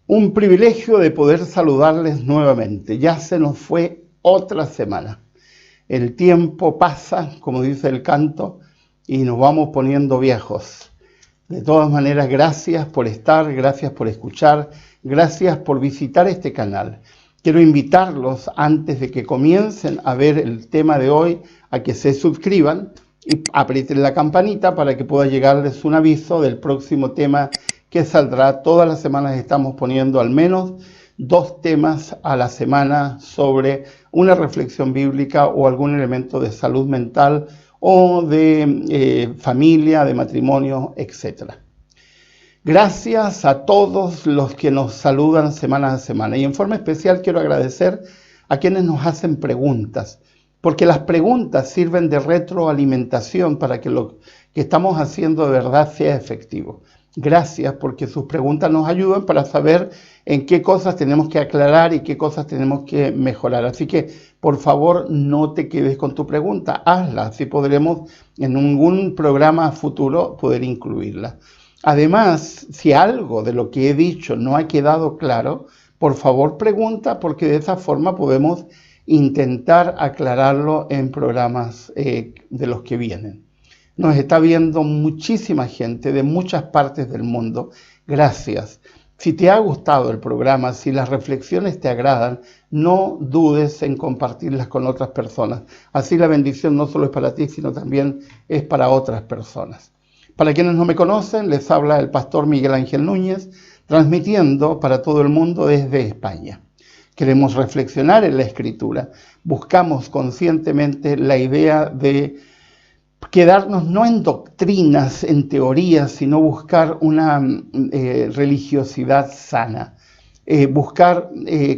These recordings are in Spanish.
Un privilegio de poder saludarles nuevamente. Ya se nos fue otra semana. El tiempo pasa, como dice el canto, y nos vamos poniendo viejos. De todas maneras, gracias por estar, gracias por escuchar, gracias por visitar este canal. Quiero invitarlos, antes de que comiencen a ver el tema de hoy, a que se suscriban y aprieten la campanita para que pueda llegarles un aviso del próximo tema que saldrá. Todas las semanas estamos poniendo al menos 2 temas a la semana sobre una reflexión bíblica o algún elemento de salud mental o de familia, de matrimonio, etc. Gracias a todos los que nos saludan semana a semana. Y en forma especial quiero agradecer a quienes nos hacen preguntas, porque las preguntas sirven de retroalimentación para que lo que estamos haciendo de verdad sea efectivo. Gracias, porque sus preguntas nos ayudan para saber en qué cosas tenemos que aclarar y qué cosas tenemos que mejorar. Así que, por favor, no te quedes con tu pregunta, hazla, así podremos en algún programa futuro poder incluirla. Además, si algo de lo que he dicho no ha quedado claro, por favor pregunta, porque de esa forma podemos intentar aclararlo en programas de los que vienen. Nos está viendo muchísima gente de muchas partes del mundo. Gracias. Si te ha gustado el programa, si las reflexiones te agradan, no dudes en compartirlas con otras personas. Así la bendición no solo es para ti, sino también es para otras personas. Para quienes no me conocen, les habla el pastor Miguel Ángel Núñez, transmitiendo para todo el mundo desde España. Queremos reflexionar en la Escritura. Buscamos conscientemente la idea de quedarnos no en doctrinas, en teorías, sino buscar una religiosidad sana, buscar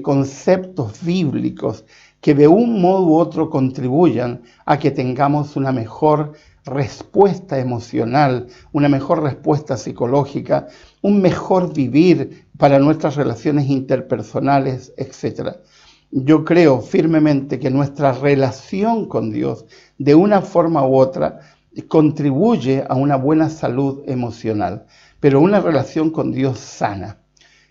conceptos bíblicos que de un modo u otro contribuyan a que tengamos una mejor respuesta emocional, una mejor respuesta psicológica, un mejor vivir para nuestras relaciones interpersonales, etc. Yo creo firmemente que nuestra relación con Dios, de una forma u otra, contribuye a una buena salud emocional, pero una relación con Dios sana.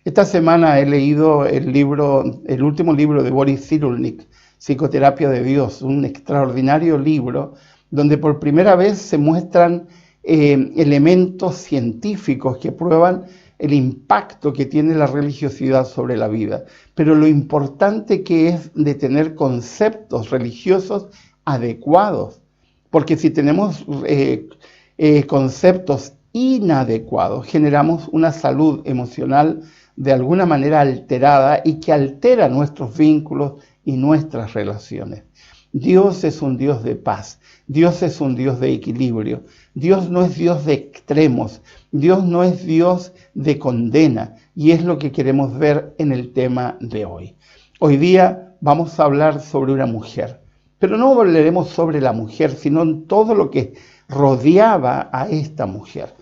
Esta semana he leído el último libro de Boris Cyrulnik, Psicoterapia de Dios, un extraordinario libro donde por primera vez se muestran elementos científicos que prueban el impacto que tiene la religiosidad sobre la vida, pero lo importante que es de tener conceptos religiosos adecuados, porque si tenemos conceptos inadecuados, generamos una salud emocional de alguna manera alterada y que altera nuestros vínculos y nuestras relaciones. Dios es un Dios de paz, Dios es un Dios de equilibrio, Dios no es Dios de extremos, Dios no es Dios de condena, y es lo que queremos ver en el tema de hoy. Hoy día vamos a hablar sobre una mujer, pero no hablaremos sobre la mujer, sino en todo lo que rodeaba a esta mujer.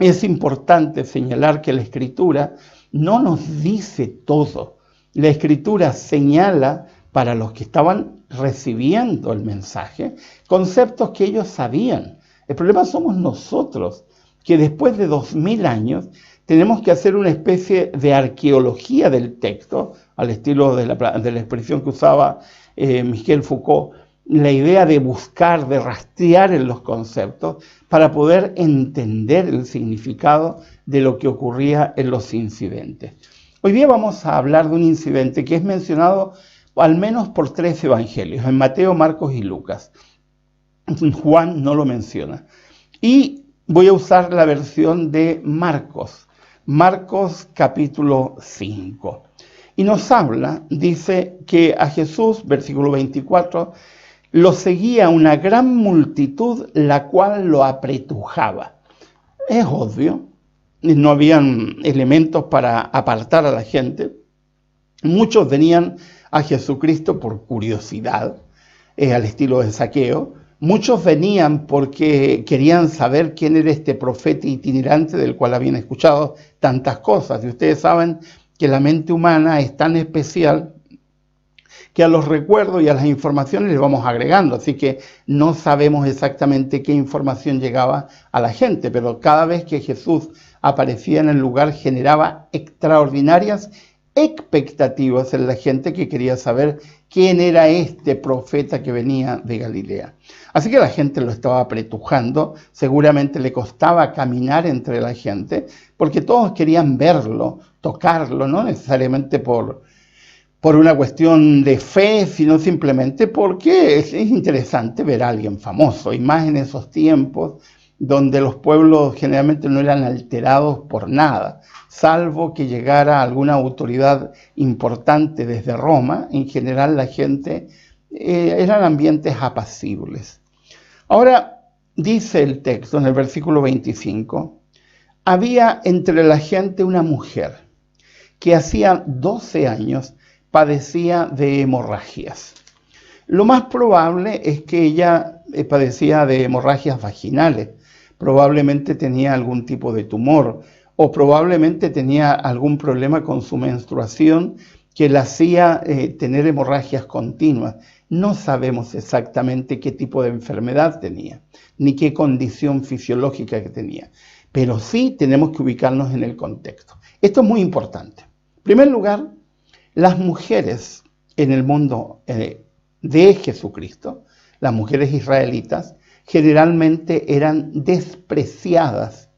Es importante señalar que la Escritura no nos dice todo. La Escritura señala para los que estaban recibiendo el mensaje conceptos que ellos sabían. El problema somos nosotros, que después de 2000 años tenemos que hacer una especie de arqueología del texto, al estilo de la expresión que usaba Michel Foucault, la idea de buscar, de rastrear en los conceptos para poder entender el significado de lo que ocurría en los incidentes. Hoy día vamos a hablar de un incidente que es mencionado al menos por 3 evangelios, en Mateo, Marcos y Lucas. Juan no lo menciona. Y voy a usar la versión de Marcos, Marcos capítulo 5. Y nos habla, dice que a Jesús, versículo 24, lo seguía una gran multitud, la cual lo apretujaba. Es obvio, no habían elementos para apartar a la gente. Muchos venían a Jesucristo por curiosidad, al estilo de Zaqueo. Muchos venían porque querían saber quién era este profeta itinerante del cual habían escuchado tantas cosas. Y ustedes saben que la mente humana es tan especial que a los recuerdos y a las informaciones les vamos agregando, así que no sabemos exactamente qué información llegaba a la gente, pero cada vez que Jesús aparecía en el lugar generaba extraordinarias expectativas en la gente que quería saber quién era este profeta que venía de Galilea. Así que la gente lo estaba apretujando, seguramente le costaba caminar entre la gente, porque todos querían verlo, tocarlo, no necesariamente por una cuestión de fe, sino simplemente porque es interesante ver a alguien famoso, y más en esos tiempos donde los pueblos generalmente no eran alterados por nada, salvo que llegara alguna autoridad importante desde Roma. En general la gente eran ambientes apacibles. Ahora dice el texto en el versículo 25, había entre la gente una mujer que hacía 12 años padecía de hemorragias. Lo más probable es que ella padecía de hemorragias vaginales. Probablemente tenía algún tipo de tumor o probablemente tenía algún problema con su menstruación que la hacía tener hemorragias continuas. No sabemos exactamente qué tipo de enfermedad tenía, ni qué condición fisiológica que tenía, pero sí tenemos que ubicarnos en el contexto. Esto es muy importante. En primer lugar, las mujeres en el mundo de Jesucristo, las mujeres israelitas, generalmente eran despreciadas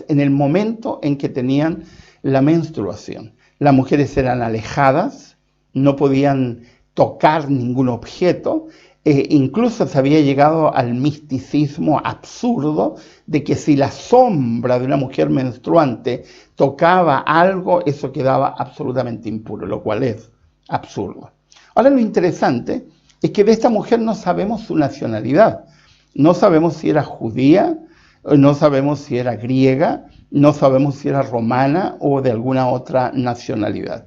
en el momento en que tenían la menstruación. Las mujeres eran alejadas, no podían tocar ningún objeto, incluso se había llegado al misticismo absurdo de que si la sombra de una mujer menstruante tocaba algo, eso quedaba absolutamente impuro, lo cual es absurdo. Ahora lo interesante es que de esta mujer no sabemos su nacionalidad, no sabemos si era judía, no sabemos si era griega, no sabemos si era romana o de alguna otra nacionalidad.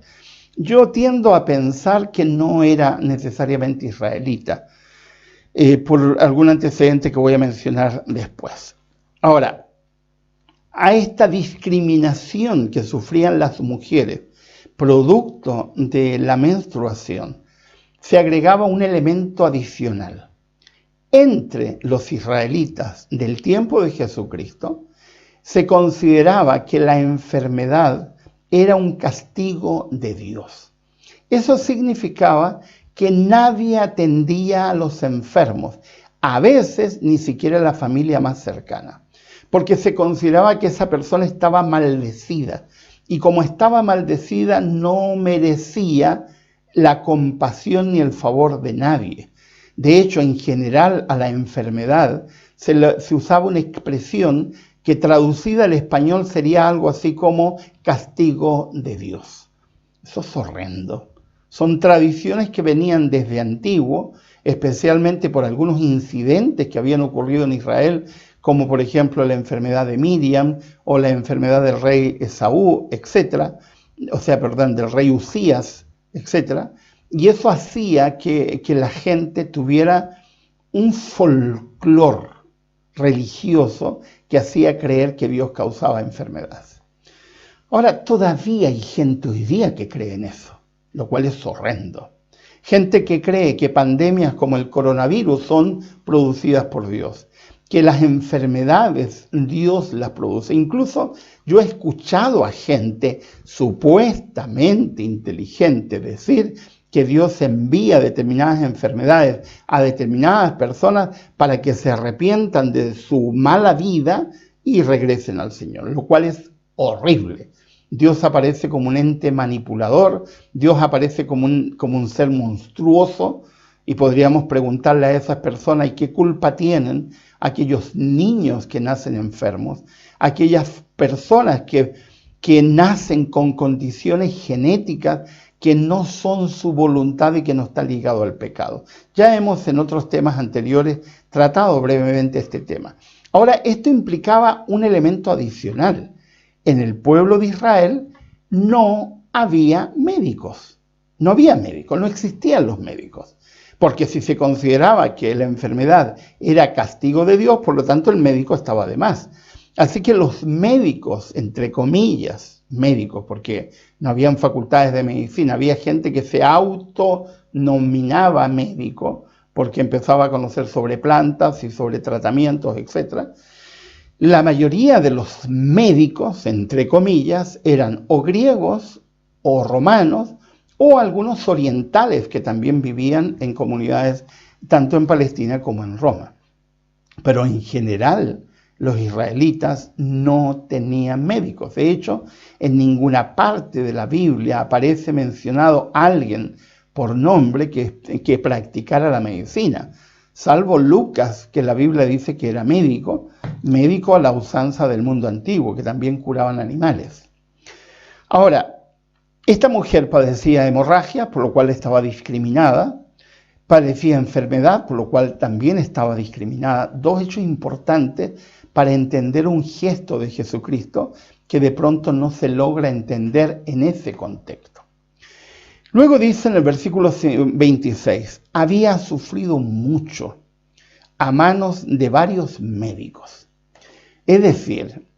Yo tiendo a pensar que no era necesariamente israelita, por algún antecedente que voy a mencionar después. Ahora, a esta discriminación que sufrían las mujeres producto de la menstruación, se agregaba un elemento adicional. Entre los israelitas del tiempo de Jesucristo, se consideraba que la enfermedad era un castigo de Dios. Eso significaba que nadie atendía a los enfermos, a veces ni siquiera la familia más cercana, porque se consideraba que esa persona estaba maldecida, y como estaba maldecida no merecía la compasión ni el favor de nadie. De hecho, en general a la enfermedad se usaba una expresión que traducida al español sería algo así como castigo de Dios. Eso es horrendo. Son tradiciones que venían desde antiguo, especialmente por algunos incidentes que habían ocurrido en Israel, como por ejemplo la enfermedad de Miriam o la enfermedad del rey Esaú, etc. Del rey Usías, etc. Y eso hacía que la gente tuviera un folclore religioso que hacía creer que Dios causaba enfermedades. Ahora, todavía hay gente hoy día que cree en eso, lo cual es horrendo. Gente que cree que pandemias como el coronavirus son producidas por Dios, que las enfermedades Dios las produce. Incluso yo he escuchado a gente supuestamente inteligente decir que Dios envía determinadas enfermedades a determinadas personas para que se arrepientan de su mala vida y regresen al Señor, lo cual es horrible. Dios aparece como un ente manipulador, Dios aparece como un ser monstruoso, y podríamos preguntarle a esas personas, ¿y qué culpa tienen aquellos niños que nacen enfermos? Aquellas personas que nacen con condiciones genéticas que no son su voluntad y que no está ligado al pecado. Ya hemos en otros temas anteriores tratado brevemente este tema. Ahora, esto implicaba un elemento adicional. En el pueblo de Israel no había médicos. No había médicos, no existían los médicos. Porque si se consideraba que la enfermedad era castigo de Dios, por lo tanto el médico estaba de más. Así que los médicos, entre comillas, médicos, porque no habían facultades de medicina. Había gente que se autonominaba médico porque empezaba a conocer sobre plantas y sobre tratamientos, etc. La mayoría de los médicos, entre comillas, eran o griegos o romanos o algunos orientales que también vivían en comunidades tanto en Palestina como en Roma. Pero en general los israelitas no tenían médicos. De hecho, en ninguna parte de la Biblia aparece mencionado alguien por nombre que practicara la medicina, salvo Lucas, que la Biblia dice que era médico a la usanza del mundo antiguo, que también curaban animales. Ahora, esta mujer padecía hemorragia, por lo cual estaba discriminada, padecía enfermedad, por lo cual también estaba discriminada. Dos hechos importantes para entender un gesto de Jesucristo que de pronto no se logra entender en ese contexto. Luego dice en el versículo 26, había sufrido mucho a manos de varios médicos. Es decir,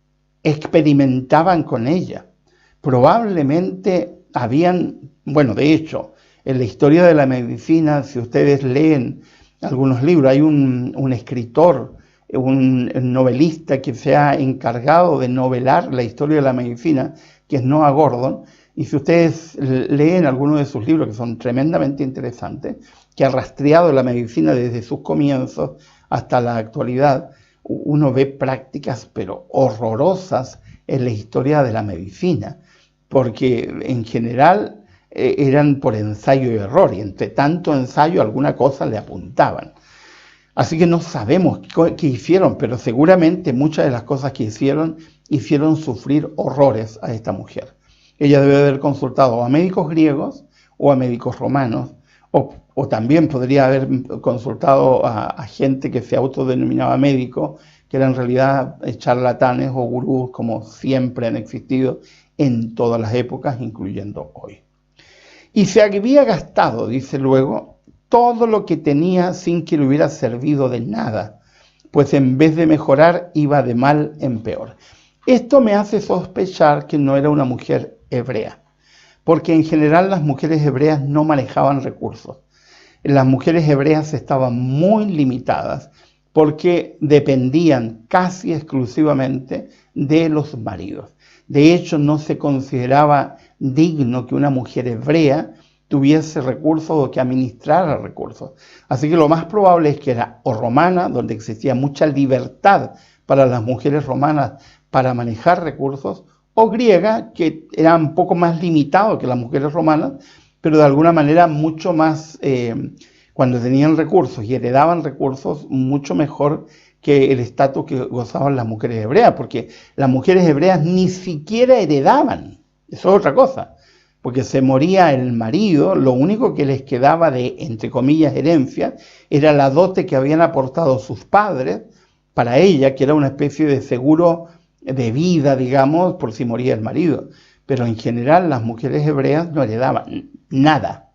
experimentaban con ella. Probablemente de hecho, en la historia de la medicina, si ustedes leen algunos libros, hay un escritor, un novelista que se ha encargado de novelar la historia de la medicina, que es Noah Gordon, y si ustedes leen algunos de sus libros, que son tremendamente interesantes, que ha rastreado la medicina desde sus comienzos hasta la actualidad, uno ve prácticas pero horrorosas en la historia de la medicina, porque en general eran por ensayo y error, y entre tanto ensayo alguna cosa le apuntaban. Así que no sabemos qué hicieron, pero seguramente muchas de las cosas que hicieron sufrir horrores a esta mujer. Ella debe haber consultado a médicos griegos o a médicos romanos, o también podría haber consultado a gente que se autodenominaba médico, que eran en realidad charlatanes o gurús, como siempre han existido en todas las épocas, incluyendo hoy. Y se había gastado, dice luego, todo lo que tenía sin que le hubiera servido de nada, pues en vez de mejorar iba de mal en peor. Esto me hace sospechar que no era una mujer hebrea, porque en general las mujeres hebreas no manejaban recursos. Las mujeres hebreas estaban muy limitadas porque dependían casi exclusivamente de los maridos. De hecho, no se consideraba digno que una mujer hebrea tuviese recursos o que administrara recursos. Así que lo más probable es que era o romana, donde existía mucha libertad para las mujeres romanas para manejar recursos, o griega, que era un poco más limitado que las mujeres romanas, pero de alguna manera mucho más, cuando tenían recursos y heredaban recursos, mucho mejor que el estatus que gozaban las mujeres hebreas, porque las mujeres hebreas ni siquiera heredaban. Eso es otra cosa, porque se moría el marido, lo único que les quedaba de, entre comillas, herencia, era la dote que habían aportado sus padres para ella, que era una especie de seguro de vida, digamos, por si moría el marido. Pero en general las mujeres hebreas no heredaban nada.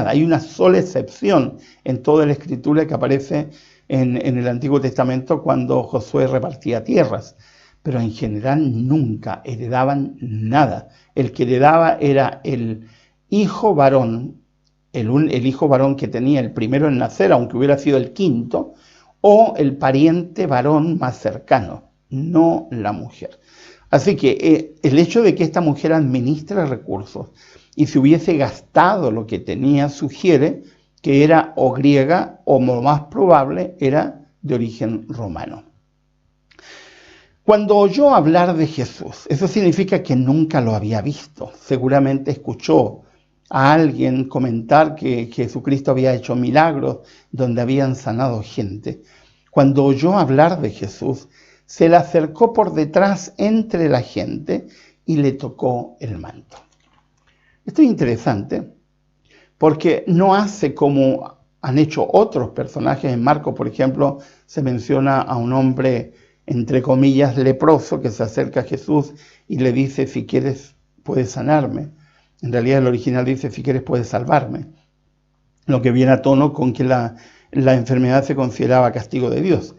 Hay una sola excepción en toda la escritura que aparece en el Antiguo Testamento cuando Josué repartía tierras. Pero en general nunca heredaban nada. El que heredaba era el hijo varón, el hijo varón que tenía el primero en nacer, aunque hubiera sido el quinto, o el pariente varón más cercano, no la mujer. Así que el hecho de que esta mujer administre recursos y se hubiese gastado lo que tenía sugiere que era o griega o lo más probable era de origen romano. Cuando oyó hablar de Jesús, eso significa que nunca lo había visto. Seguramente escuchó a alguien comentar que Jesucristo había hecho milagros donde habían sanado gente. Cuando oyó hablar de Jesús, se le acercó por detrás entre la gente y le tocó el manto. Esto es interesante porque no hace como han hecho otros personajes. En Marcos, por ejemplo, se menciona a un hombre, entre comillas, leproso, que se acerca a Jesús y le dice: si quieres, puedes sanarme. En realidad el original dice: si quieres, puedes salvarme. Lo que viene a tono con que la enfermedad se consideraba castigo de Dios.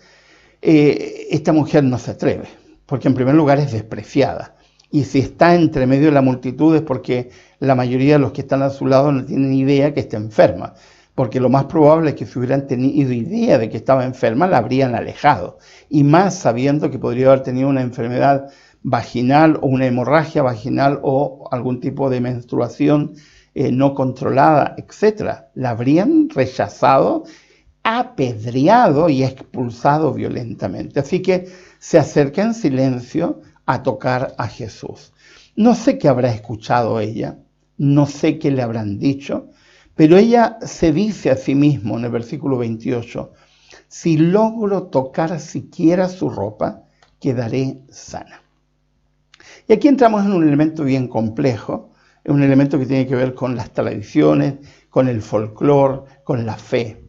Esta mujer no se atreve, porque en primer lugar es despreciada. Y si está entre medio de la multitud es porque la mayoría de los que están a su lado no tienen idea que está enferma. Porque lo más probable es que si hubieran tenido idea de que estaba enferma, la habrían alejado. Y más sabiendo que podría haber tenido una enfermedad vaginal o una hemorragia vaginal o algún tipo de menstruación no controlada, etc. La habrían rechazado, apedreado y expulsado violentamente. Así que se acerca en silencio a tocar a Jesús. No sé qué habrá escuchado ella, no sé qué le habrán dicho, pero ella se dice a sí misma en el versículo 28, si logro tocar siquiera su ropa, quedaré sana. Y aquí entramos en un elemento bien complejo, un elemento que tiene que ver con las tradiciones, con el folclore, con la fe.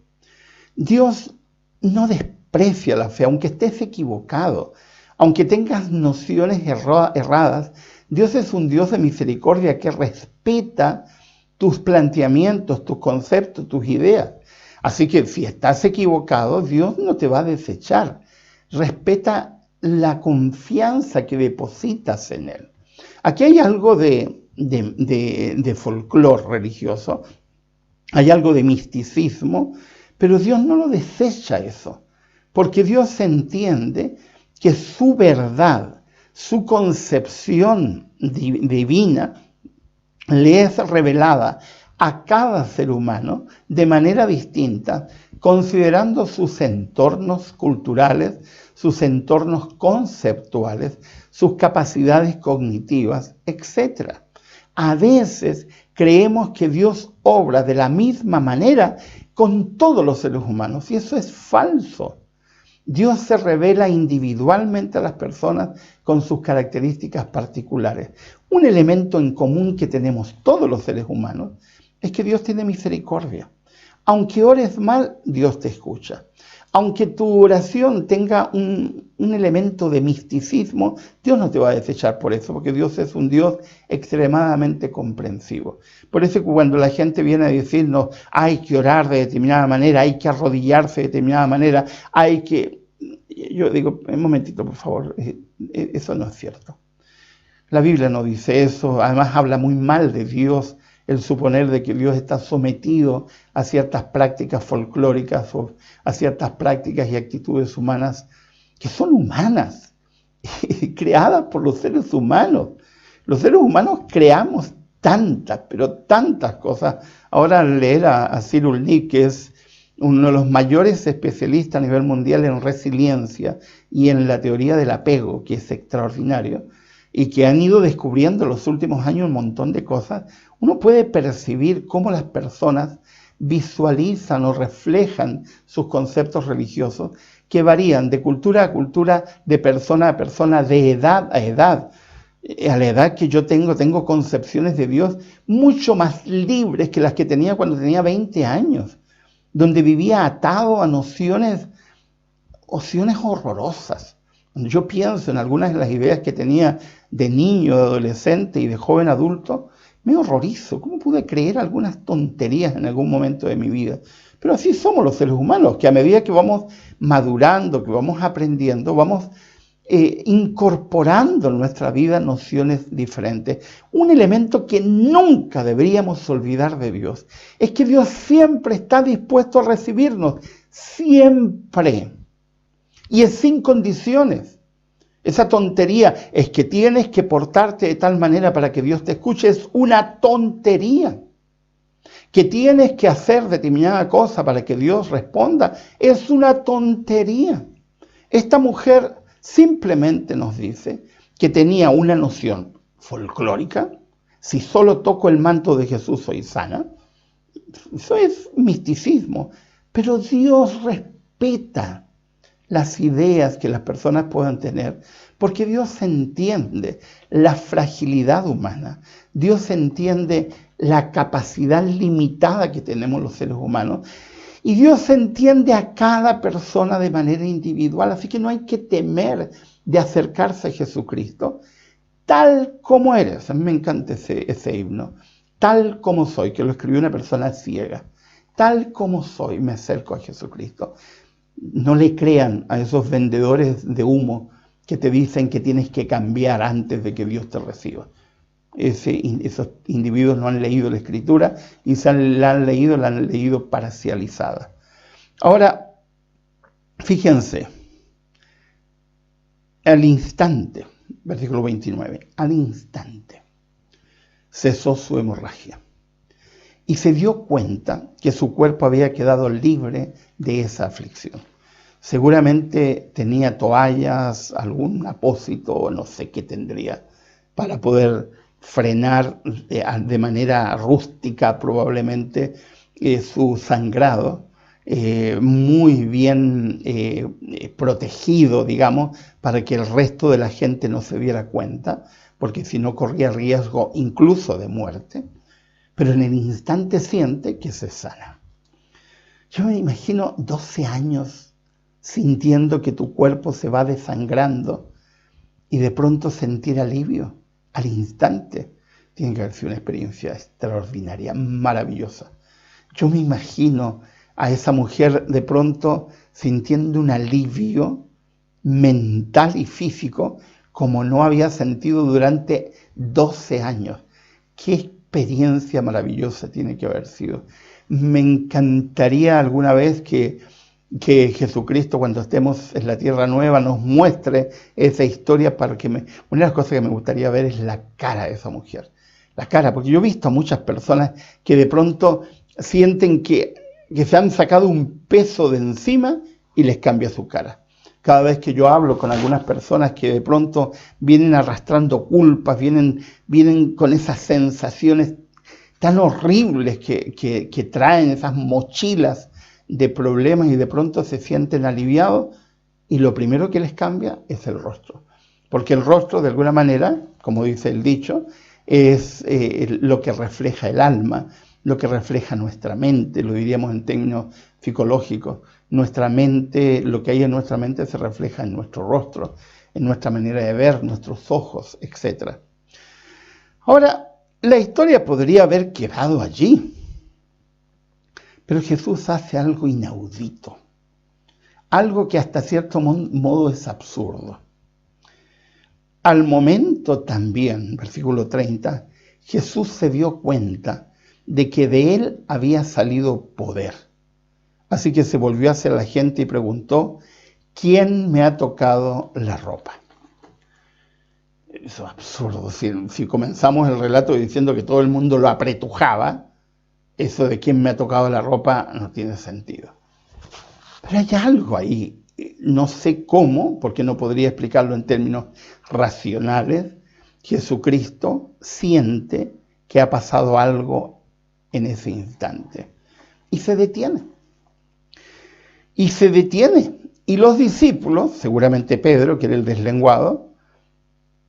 Dios no desprecia la fe, aunque estés equivocado, aunque tengas nociones erradas. Dios es un Dios de misericordia que respeta tus planteamientos, tus conceptos, tus ideas. Así que si estás equivocado, Dios no te va a desechar. Respeta la confianza que depositas en Él. Aquí hay algo de folclore religioso, hay algo de misticismo, pero Dios no lo desecha eso, porque Dios entiende que su verdad, su concepción divina, le es revelada a cada ser humano de manera distinta, considerando sus entornos culturales, sus entornos conceptuales, sus capacidades cognitivas, etc. A veces creemos que Dios obra de la misma manera con todos los seres humanos, y eso es falso. Dios se revela individualmente a las personas con sus características particulares. Un elemento en común que tenemos todos los seres humanos es que Dios tiene misericordia. Aunque ores mal, Dios te escucha. Aunque tu oración tenga un elemento de misticismo, Dios no te va a desechar por eso, porque Dios es un Dios extremadamente comprensivo. Por eso cuando la gente viene a decirnos hay que orar de determinada manera, hay que arrodillarse de determinada manera, hay que... Yo digo, un momentito, por favor, eso no es cierto. La Biblia no dice eso, además habla muy mal de Dios, el suponer de que Dios está sometido a ciertas prácticas folclóricas o a ciertas prácticas y actitudes humanas que son humanas, creadas por los seres humanos. Los seres humanos creamos tantas, pero tantas cosas. Ahora leer a Cyril Nick, que es uno de los mayores especialistas a nivel mundial en resiliencia y en la teoría del apego, que es extraordinario, y que han ido descubriendo en los últimos años un montón de cosas, uno puede percibir cómo las personas visualizan o reflejan sus conceptos religiosos que varían de cultura a cultura, de persona a persona, de edad a edad. A la edad que yo tengo concepciones de Dios mucho más libres que las que tenía cuando tenía 20 años, donde vivía atado a nociones horrorosas. Cuando yo pienso en algunas de las ideas que tenía de niño, de adolescente y de joven adulto, me horrorizo. ¿Cómo pude creer algunas tonterías en algún momento de mi vida? Pero así somos los seres humanos, que a medida que vamos madurando, que vamos aprendiendo, vamos incorporando en nuestra vida nociones diferentes. Un elemento que nunca deberíamos olvidar de Dios es que Dios siempre está dispuesto a recibirnos, siempre. Y es sin condiciones. Esa tontería es que tienes que portarte de tal manera para que Dios te escuche, es una tontería. Que tienes que hacer determinada cosa para que Dios responda, es una tontería. Esta mujer simplemente nos dice que tenía una noción folclórica: si solo toco el manto de Jesús soy sana. Eso es misticismo, pero Dios respeta las ideas que las personas puedan tener, porque Dios entiende la fragilidad humana, Dios entiende la capacidad limitada que tenemos los seres humanos, y Dios entiende a cada persona de manera individual, así que no hay que temer de acercarse a Jesucristo, tal como eres. A mí me encanta ese himno, tal como soy, que lo escribió una persona ciega. Tal como soy, me acerco a Jesucristo. No le crean a esos vendedores de humo que te dicen que tienes que cambiar antes de que Dios te reciba. Esos individuos no han leído la Escritura y si la han leído parcializada. Ahora, fíjense, al instante, versículo 29, al instante cesó su hemorragia y se dio cuenta que su cuerpo había quedado libre de esa aflicción. Seguramente tenía toallas, algún apósito, no sé qué tendría, para poder frenar de manera rústica probablemente su sangrado, muy bien protegido, digamos, para que el resto de la gente no se diera cuenta, porque si no corría riesgo incluso de muerte, pero en el instante siente que se sana. Yo me imagino 12 años sintiendo que tu cuerpo se va desangrando y de pronto sentir alivio al instante. Tiene que haber sido una experiencia extraordinaria, maravillosa. Yo me imagino a esa mujer de pronto sintiendo un alivio mental y físico como no había sentido durante 12 años. ¡Qué experiencia maravillosa tiene que haber sido! Me encantaría alguna vez que Jesucristo, cuando estemos en la tierra nueva, nos muestre esa historia para que una de las cosas que me gustaría ver es la cara de esa mujer. La cara, porque yo he visto a muchas personas que de pronto sienten que se han sacado un peso de encima y les cambia su cara. Cada vez que yo hablo con algunas personas que de pronto vienen arrastrando culpas, vienen con esas sensaciones tan horribles que traen, esas mochilas de problemas, y de pronto se sienten aliviados y lo primero que les cambia es el rostro. Porque el rostro, de alguna manera, como dice el dicho, es lo que refleja el alma, lo que refleja nuestra mente, lo diríamos en términos psicológicos. Nuestra mente, lo que hay en nuestra mente se refleja en nuestro rostro, en nuestra manera de ver, nuestros ojos, etc. Ahora, la historia podría haber quedado allí, pero Jesús hace algo inaudito, algo que hasta cierto modo es absurdo. Al momento también, versículo 30, Jesús se dio cuenta de que de él había salido poder. Así que se volvió hacia la gente y preguntó: ¿quién me ha tocado la ropa? Eso es absurdo. Si comenzamos el relato diciendo que todo el mundo lo apretujaba, eso de quién me ha tocado la ropa no tiene sentido. Pero hay algo ahí, no sé cómo, porque no podría explicarlo en términos racionales. Jesucristo siente que ha pasado algo en ese instante y se detiene. Y los discípulos, seguramente Pedro, que era el deslenguado,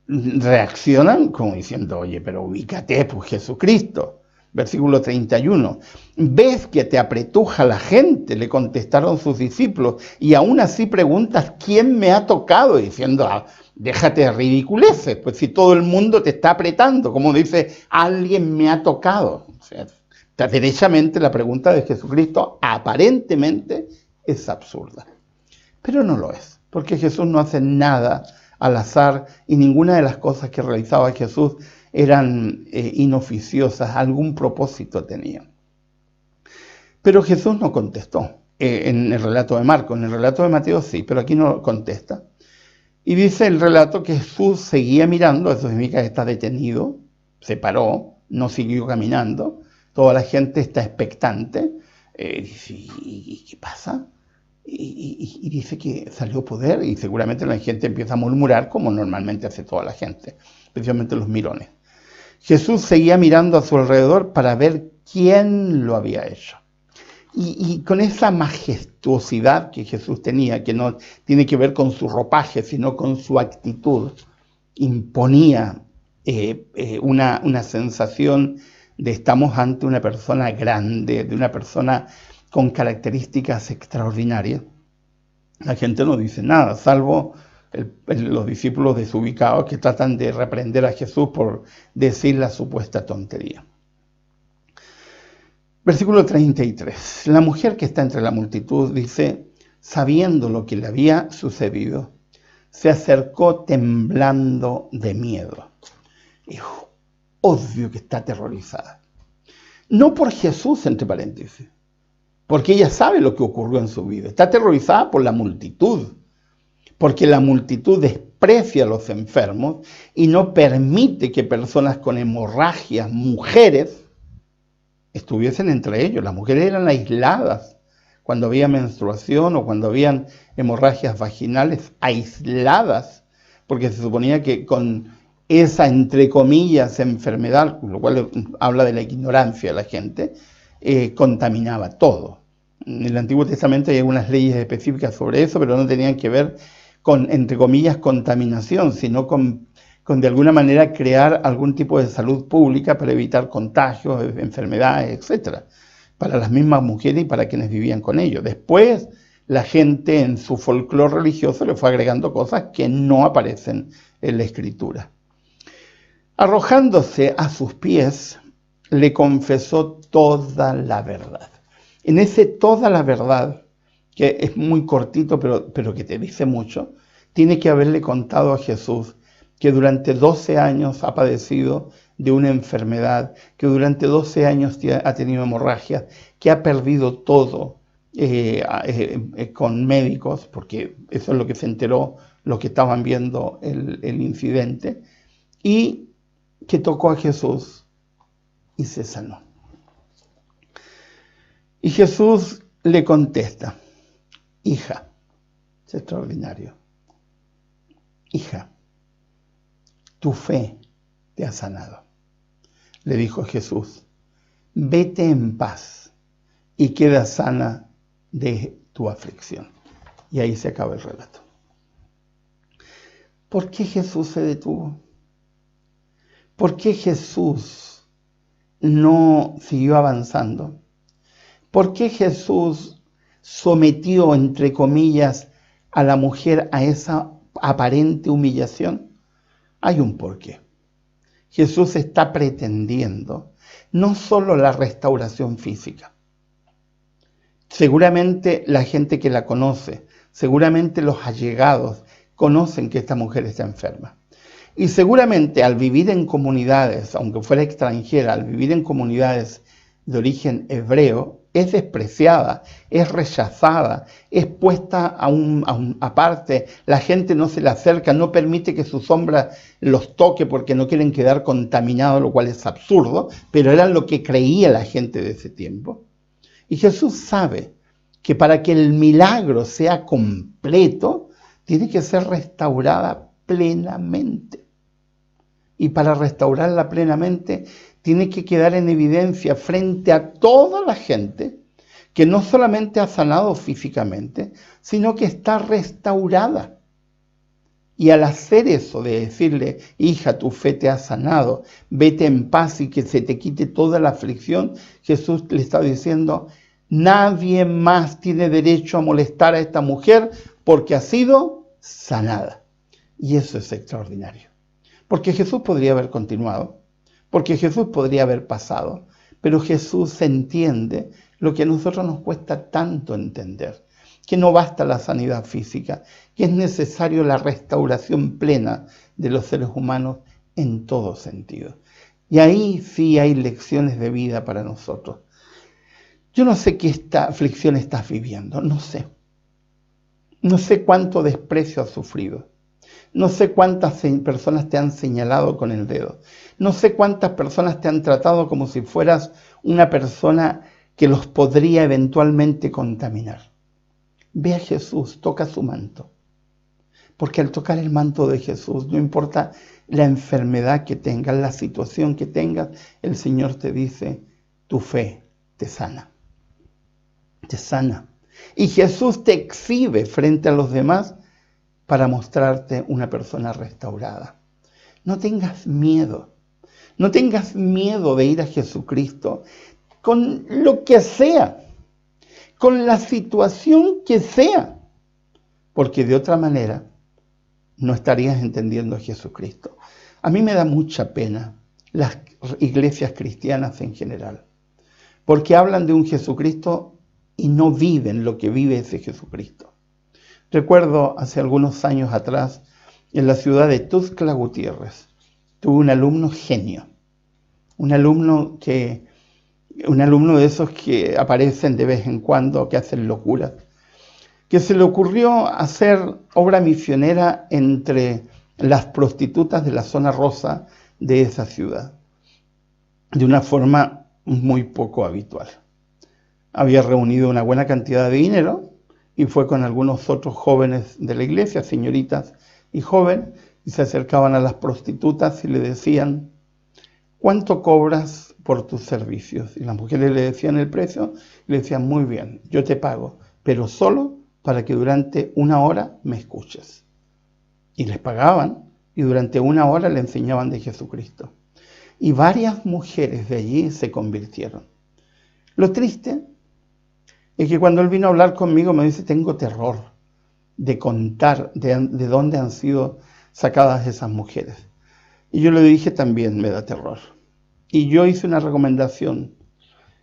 reaccionan como diciendo: oye, pero ubícate, pues Jesucristo. Versículo 31. ¿Ves que te apretuja la gente?, le contestaron sus discípulos, y aún así preguntas: ¿quién me ha tocado? Diciendo: déjate de ridiculeces, pues si todo el mundo te está apretando, como dice, alguien me ha tocado. O sea, derechamente la pregunta de Jesucristo aparentemente es absurda, pero no lo es, porque Jesús no hace nada al azar y ninguna de las cosas que realizaba Jesús eran inoficiosas, algún propósito tenían. Pero Jesús no contestó en el relato de Marcos. En el relato de Mateo sí, pero aquí no contesta. Y dice el relato que Jesús seguía mirando, eso significa que está detenido, se paró, no siguió caminando, toda la gente está expectante. Dice: ¿y qué pasa? Y dice que salió poder, y seguramente la gente empieza a murmurar como normalmente hace toda la gente, especialmente los mirones. Jesús seguía mirando a su alrededor para ver quién lo había hecho. Y con esa majestuosidad que Jesús tenía, que no tiene que ver con su ropaje, sino con su actitud, imponía una sensación de estamos ante una persona grande, de una persona con características extraordinarias. La gente no dice nada, salvo los discípulos desubicados que tratan de reprender a Jesús por decir la supuesta tontería. Versículo 33. La mujer que está entre la multitud dice: sabiendo lo que le había sucedido, se acercó temblando de miedo. Es obvio que está aterrorizada. No por Jesús, entre paréntesis, porque ella sabe lo que ocurrió en su vida. Está aterrorizada por la multitud, porque la multitud desprecia a los enfermos y no permite que personas con hemorragias, mujeres, estuviesen entre ellos. Las mujeres eran aisladas cuando había menstruación o cuando habían hemorragias vaginales, aisladas, porque se suponía que con esa, entre comillas, enfermedad, lo cual habla de la ignorancia de la gente, contaminaba todo. En el Antiguo Testamento hay algunas leyes específicas sobre eso, pero no tenían que ver con, entre comillas, contaminación, sino con de alguna manera crear algún tipo de salud pública para evitar contagios, enfermedades, etc., para las mismas mujeres y para quienes vivían con ellos. Después, la gente en su folclore religioso le fue agregando cosas que no aparecen en la Escritura. Arrojándose a sus pies, le confesó toda la verdad. En ese toda la verdad, que es muy cortito, pero que te dice mucho, tiene que haberle contado a Jesús que durante 12 años ha padecido de una enfermedad, que durante 12 años ha tenido hemorragias, que ha perdido todo con médicos, porque eso es lo que se enteró los que estaban viendo el incidente, y que tocó a Jesús y se sanó. Y Jesús le contesta: hija, es extraordinario, hija, tu fe te ha sanado. Le dijo Jesús: vete en paz y queda sana de tu aflicción. Y ahí se acaba el relato. ¿Por qué Jesús se detuvo? ¿Por qué Jesús no siguió avanzando? ¿Por qué Jesús sometió, entre comillas, a la mujer a esa aparente humillación? Hay un porqué. Jesús está pretendiendo no solo la restauración física. Seguramente la gente que la conoce, seguramente los allegados conocen que esta mujer está enferma. Y seguramente al vivir en comunidades, aunque fuera extranjera, al vivir en comunidades de origen hebreo, es despreciada, es rechazada, es puesta aparte, la gente no se le acerca, no permite que su sombra los toque porque no quieren quedar contaminados, lo cual es absurdo, pero era lo que creía la gente de ese tiempo. Y Jesús sabe que para que el milagro sea completo, tiene que ser restaurada plenamente. Y para restaurarla plenamente, tiene que quedar en evidencia frente a toda la gente que no solamente ha sanado físicamente, sino que está restaurada. Y al hacer eso de decirle: hija, tu fe te ha sanado, vete en paz y que se te quite toda la aflicción, Jesús le está diciendo: nadie más tiene derecho a molestar a esta mujer porque ha sido sanada. Y eso es extraordinario. Porque Jesús podría haber continuado, porque Jesús podría haber pasado, pero Jesús entiende lo que a nosotros nos cuesta tanto entender, que no basta la sanidad física, que es necesario la restauración plena de los seres humanos en todo sentido. Y ahí sí hay lecciones de vida para nosotros. Yo no sé qué aflicción estás viviendo, no sé. No sé cuánto desprecio has sufrido. No sé cuántas personas te han señalado con el dedo. No sé cuántas personas te han tratado como si fueras una persona que los podría eventualmente contaminar. Ve a Jesús, toca su manto. Porque al tocar el manto de Jesús, no importa la enfermedad que tengas, la situación que tengas, el Señor te dice: tu fe te sana. Te sana. Y Jesús te exhibe frente a los demás para mostrarte una persona restaurada. No tengas miedo. No tengas miedo de ir a Jesucristo con lo que sea, con la situación que sea, porque de otra manera no estarías entendiendo a Jesucristo. A mí me da mucha pena las iglesias cristianas en general, porque hablan de un Jesucristo y no viven lo que vive ese Jesucristo. Recuerdo hace algunos años atrás, en la ciudad de Tuxtla Gutiérrez, tuve un alumno genio, un alumno de esos que aparecen de vez en cuando, que hacen locuras, que se le ocurrió hacer obra misionera entre las prostitutas de la zona rosa de esa ciudad, de una forma muy poco habitual. Había reunido una buena cantidad de dinero y fue con algunos otros jóvenes de la iglesia, señoritas y jóvenes, y se acercaban a las prostitutas y le decían: ¿cuánto cobras por tus servicios? Y las mujeres le decían el precio, y le decían: muy bien, yo te pago, pero solo para que durante 1 hora me escuches. Y les pagaban, y durante 1 hora le enseñaban de Jesucristo. Y varias mujeres de allí se convirtieron. Lo triste es que cuando él vino a hablar conmigo me dice: tengo terror de contar de dónde han sido sacadas esas mujeres. Y yo le dije: también me da terror. Y yo hice una recomendación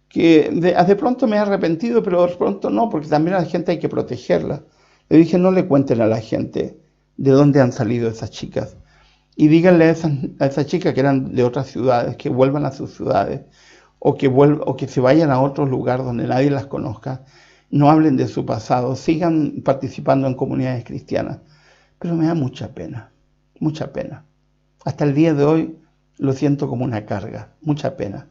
que de pronto me he arrepentido, pero de pronto no, porque también a la gente hay que protegerla. Le dije: no le cuenten a la gente de dónde han salido esas chicas. Y díganle a esas chicas que eran de otras ciudades, que vuelvan a sus ciudades, o que se vayan a otro lugar donde nadie las conozca. No hablen de su pasado, sigan participando en comunidades cristianas. Pero me da mucha pena, mucha pena. Hasta el día de hoy lo siento como una carga, mucha pena.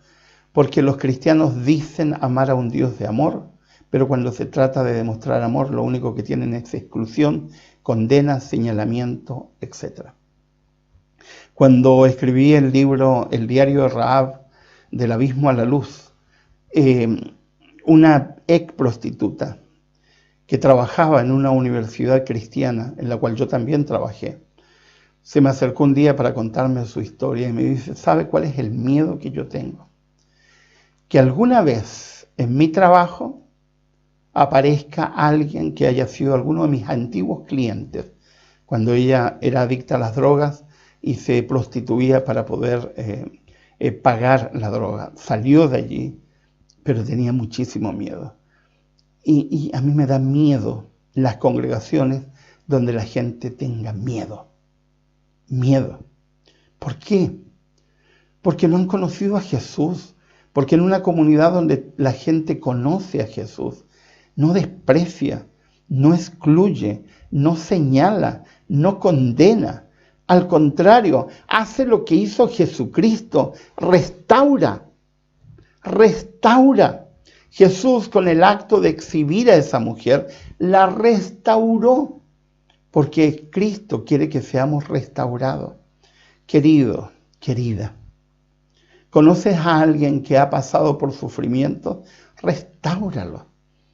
Porque los cristianos dicen amar a un Dios de amor, pero cuando se trata de demostrar amor, lo único que tienen es exclusión, condena, señalamiento, etc. Cuando escribí el libro El diario de Rahab, del abismo a la luz, una ex prostituta que trabajaba en una universidad cristiana, en la cual yo también trabajé, se me acercó un día para contarme su historia y me dice: ¿sabe cuál es el miedo que yo tengo? Que alguna vez en mi trabajo aparezca alguien que haya sido alguno de mis antiguos clientes, cuando ella era adicta a las drogas y se prostituía para poder pagar la droga. Salió de allí, pero tenía muchísimo miedo. Y a mí me da miedo las congregaciones donde la gente tenga miedo. Miedo. ¿Por qué? Porque no han conocido a Jesús. Porque en una comunidad donde la gente conoce a Jesús, no desprecia, no excluye, no señala, no condena. Al contrario, hace lo que hizo Jesucristo: restaura, restaura. Jesús, con el acto de exhibir a esa mujer, la restauró, porque Cristo quiere que seamos restaurados. Querido, querida, ¿conoces a alguien que ha pasado por sufrimiento? Restáuralo.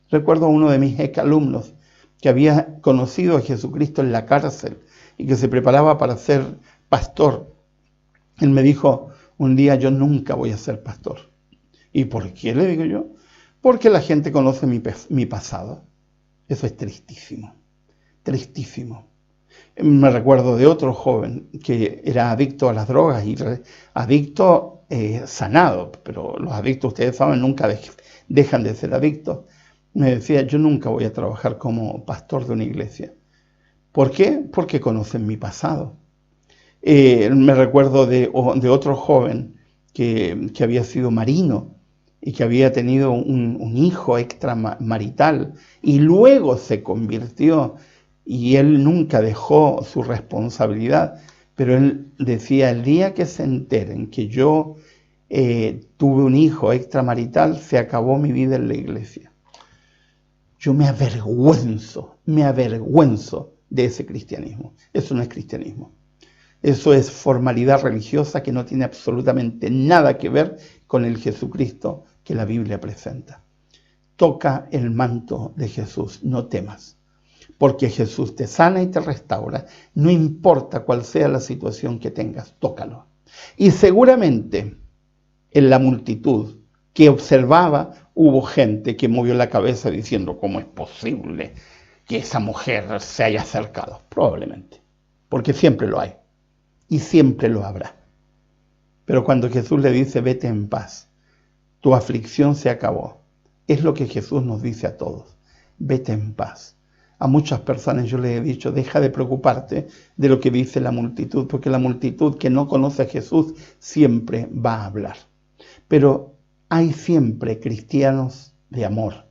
Recuerdo a uno de mis exalumnos que había conocido a Jesucristo en la cárcel y que se preparaba para ser pastor. Él me dijo un día: yo nunca voy a ser pastor. ¿Y por qué? Le digo yo: porque la gente conoce mi pasado. Eso es tristísimo, tristísimo. Me recuerdo de otro joven que era adicto a las drogas y adicto sanado, pero los adictos, ustedes saben, nunca dejan de ser adictos. Me decía: yo nunca voy a trabajar como pastor de una iglesia. ¿Por qué? Porque conocen mi pasado. Me recuerdo de otro joven que había sido marino y que había tenido un hijo extramarital y luego se convirtió, y él nunca dejó su responsabilidad, pero él decía: el día que se enteren que yo tuve un hijo extramarital, se acabó mi vida en la iglesia. Yo me avergüenzo de ese cristianismo. Eso no es cristianismo. Eso es formalidad religiosa que no tiene absolutamente nada que ver con el Jesucristo que la Biblia presenta. Toca el manto de Jesús, no temas, porque Jesús te sana y te restaura, no importa cuál sea la situación que tengas, tócalo. Y seguramente en la multitud que observaba hubo gente que movió la cabeza diciendo: ¿cómo es posible que esa mujer se haya acercado? Probablemente, porque siempre lo hay y siempre lo habrá. Pero cuando Jesús le dice: vete en paz, tu aflicción se acabó, es lo que Jesús nos dice a todos: vete en paz. A muchas personas yo les he dicho, deja de preocuparte de lo que dice la multitud, porque la multitud que no conoce a Jesús siempre va a hablar. Pero hay siempre cristianos de amor,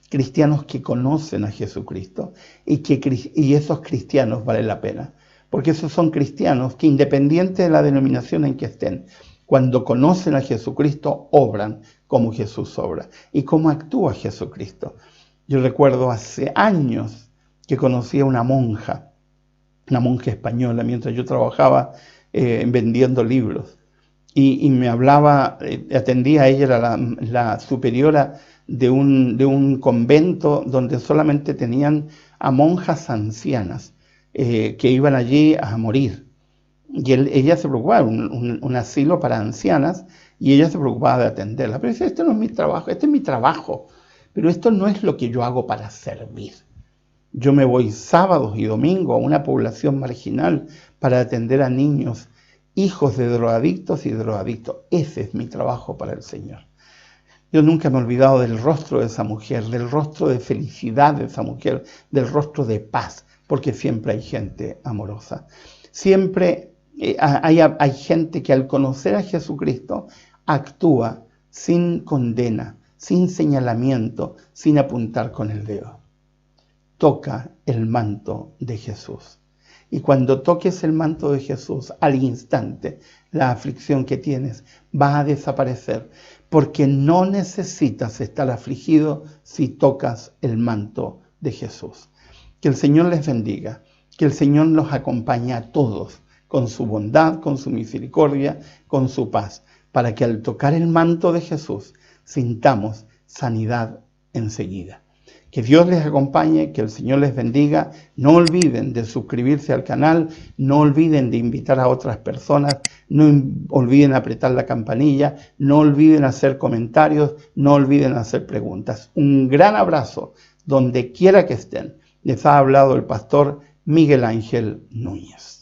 cristianos que conocen a Jesucristo y esos cristianos valen la pena, porque esos son cristianos que, independiente de la denominación en que estén, cuando conocen a Jesucristo, obran como Jesús obra y cómo actúa Jesucristo. Yo recuerdo hace años que conocí a una monja española, mientras yo trabajaba vendiendo libros. Y me hablaba, atendía a ella, era la superiora de un convento donde solamente tenían a monjas ancianas que iban allí a morir. Y ella se preocupaba, un asilo para ancianas, y ella se preocupaba de atenderla. Pero dice, este no es mi trabajo, este es mi trabajo, pero esto no es lo que yo hago para servir. Yo me voy sábados y domingos a una población marginal para atender a niños, hijos de drogadictos y drogadictos. Ese es mi trabajo para el Señor. Yo nunca me he olvidado del rostro de esa mujer, del rostro de felicidad de esa mujer, del rostro de paz, porque siempre hay gente amorosa. Siempre hay gente que al conocer a Jesucristo actúa sin condena, sin señalamiento, sin apuntar con el dedo. Toca el manto de Jesús. Y cuando toques el manto de Jesús, al instante, la aflicción que tienes va a desaparecer, porque no necesitas estar afligido si tocas el manto de Jesús. Que el Señor les bendiga, que el Señor nos acompañe a todos con su bondad, con su misericordia, con su paz, para que al tocar el manto de Jesús sintamos sanidad enseguida. Que Dios les acompañe, que el Señor les bendiga. No olviden de suscribirse al canal, no olviden de invitar a otras personas, no olviden apretar la campanilla, no olviden hacer comentarios, no olviden hacer preguntas. Un gran abrazo donde quiera que estén. Les ha hablado el pastor Miguel Ángel Núñez.